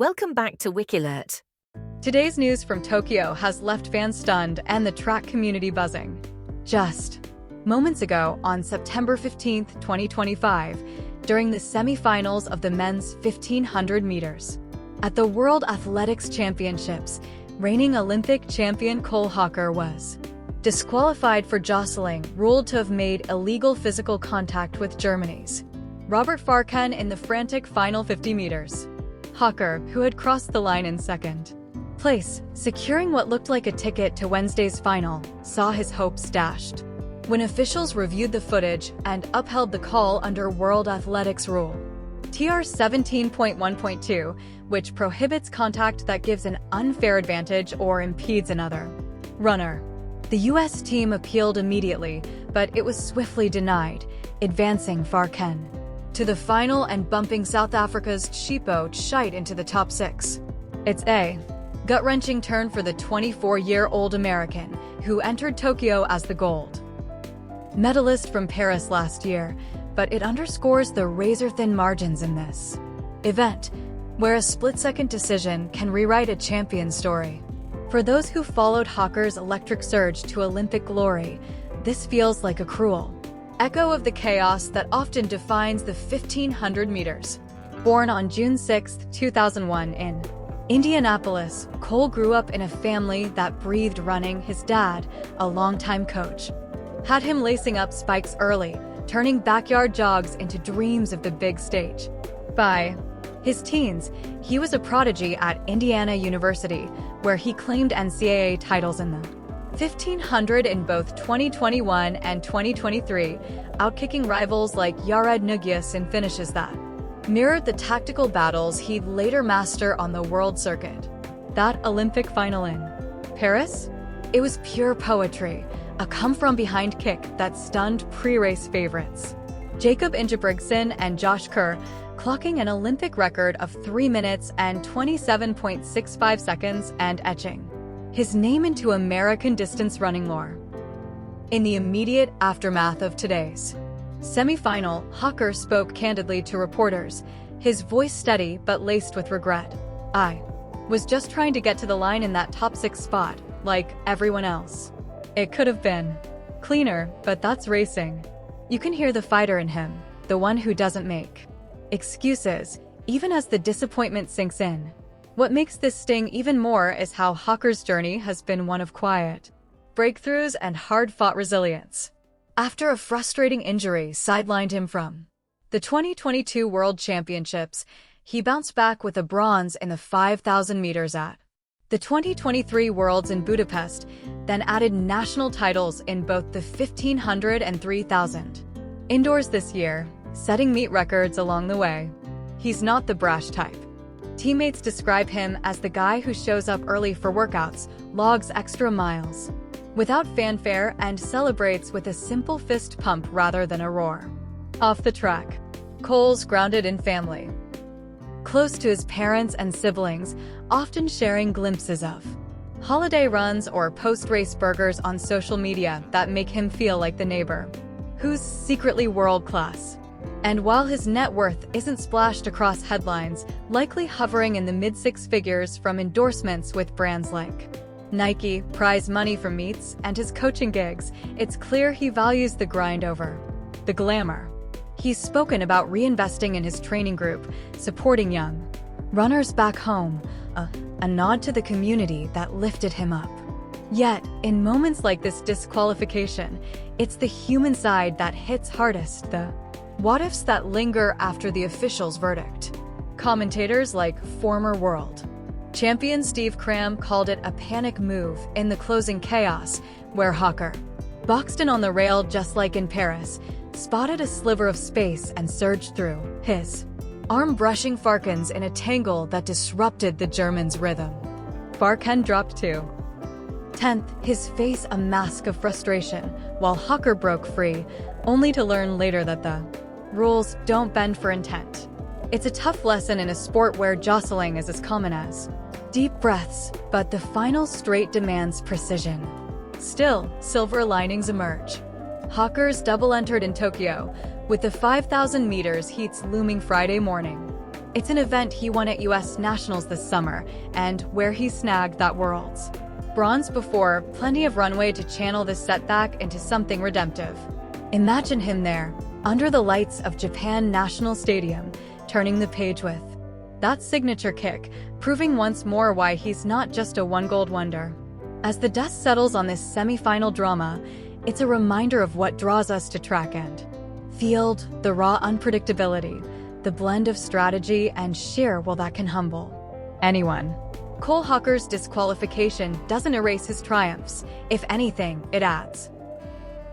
Welcome back to Wikilert. Today's news from Tokyo has left fans stunned and the track community buzzing. Just moments ago, on September 15, 2025, during the semifinals of the men's 1500 meters. At the World Athletics Championships, reigning Olympic champion Cole Hocker was disqualified for jostling, ruled to have made illegal physical contact with Germany's Robert Farken in the frantic final 50 meters. Hocker, who had crossed the line in second place, securing what looked like a ticket to Wednesday's final, saw his hopes dashed when officials reviewed the footage and upheld the call under World Athletics Rule TR 17.1.2, which prohibits contact that gives an unfair advantage or impedes another runner. The U.S. team appealed immediately, but it was swiftly denied, advancing Farken to the final and bumping South Africa's Tshite into the top 6. It's a gut-wrenching turn for the 24-year-old American, who entered Tokyo as the gold medalist from Paris last year, but it underscores the razor-thin margins in this event, where a split-second decision can rewrite a champion's story. For those who followed Hocker's electric surge to Olympic glory, this feels like a cruel echo of the chaos that often defines the 1500 meters. Born on June 6, 2001 in Indianapolis, Cole grew up in a family that breathed running. His dad, a longtime coach, had him lacing up spikes early, turning backyard jogs into dreams of the big stage. By his teens, he was a prodigy at Indiana University, where he claimed NCAA titles in the 1500 in both 2021 and 2023, outkicking rivals like Yared Nuggius in finishes that mirrored the tactical battles he'd later master on the world circuit. That Olympic final in Paris? It was pure poetry, a come-from-behind kick that stunned pre-race favorites Jacob Ingebrigtsen and Josh Kerr, clocking an Olympic record of 3 minutes and 27.65 seconds and etching his name into American distance running lore. In the immediate aftermath of today's semifinal, Hocker spoke candidly to reporters, his voice steady but laced with regret. "I was just trying to get to the line in that top 6 spot, like everyone else. It could have been cleaner, but that's racing." You can hear the fighter in him, the one who doesn't make excuses, even as the disappointment sinks in. What makes this sting even more is how Hocker's journey has been one of quiet breakthroughs and hard-fought resilience. After a frustrating injury sidelined him from the 2022 World Championships, he bounced back with a bronze in the 5,000 meters at the 2023 Worlds in Budapest, then added national titles in both the 1500 and 3000 indoors this year, setting meet records along the way. He's not the brash type. Teammates describe him as the guy who shows up early for workouts, logs extra miles without fanfare, and celebrates with a simple fist pump rather than a roar. Off the track, Cole's grounded in family, close to his parents and siblings, often sharing glimpses of holiday runs or post-race burgers on social media that make him feel like the neighbor who's secretly world-class. And while his net worth isn't splashed across headlines, likely hovering in the mid-six figures from endorsements with brands like Nike, prize money from meets, and his coaching gigs, it's clear he values the grind over the glamour. He's spoken about reinvesting in his training group, supporting young runners back home, a nod to the community that lifted him up. Yet, in moments like this disqualification, it's the human side that hits hardest, the what-ifs that linger after the official's verdict. Commentators like former world champion Steve Cram called it a panic move in the closing chaos, where Hocker, boxed in on the rail just like in Paris, spotted a sliver of space and surged through, his arm brushing Farken's in a tangle that disrupted the German's rhythm. Farken dropped to 10th, his face a mask of frustration, while Hocker broke free, only to learn later that the rules don't bend for intent. It's a tough lesson in a sport where jostling is as common as deep breaths, but the final straight demands precision. Still, silver linings emerge. Hocker's double entered in Tokyo, with the 5,000 meters heats looming Friday morning. It's an event he won at US Nationals this summer, and where he snagged that Worlds bronze before, plenty of runway to channel this setback into something redemptive. Imagine him there, under the lights of Japan National Stadium, turning the page with that signature kick, proving once more why he's not just a one-gold wonder. As the dust settles on this semi-final drama, it's a reminder of what draws us to track and field, the raw unpredictability, the blend of strategy and sheer will that can humble anyone. Cole Hocker's disqualification doesn't erase his triumphs. If anything, it adds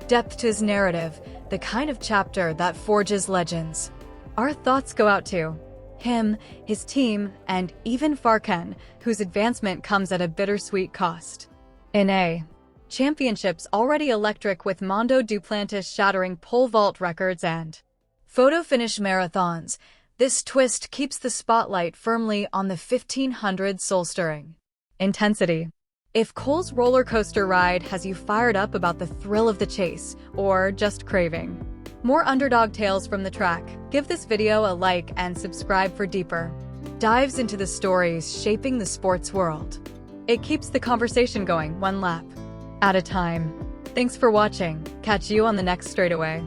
depth to his narrative, the kind of chapter that forges legends. Our thoughts go out to him, his team, and even Farken, whose advancement comes at a bittersweet cost. In A championships already electric with Mondo Duplantis shattering pole vault records and photo finish marathons, this twist keeps the spotlight firmly on the 1500 soul-stirring intensity. If Cole's roller coaster ride has you fired up about the thrill of the chase, or just craving more underdog tales from the track, give this video a like and subscribe for deeper dives into the stories shaping the sports world. It keeps the conversation going one lap at a time. Thanks for watching. Catch you on the next straightaway.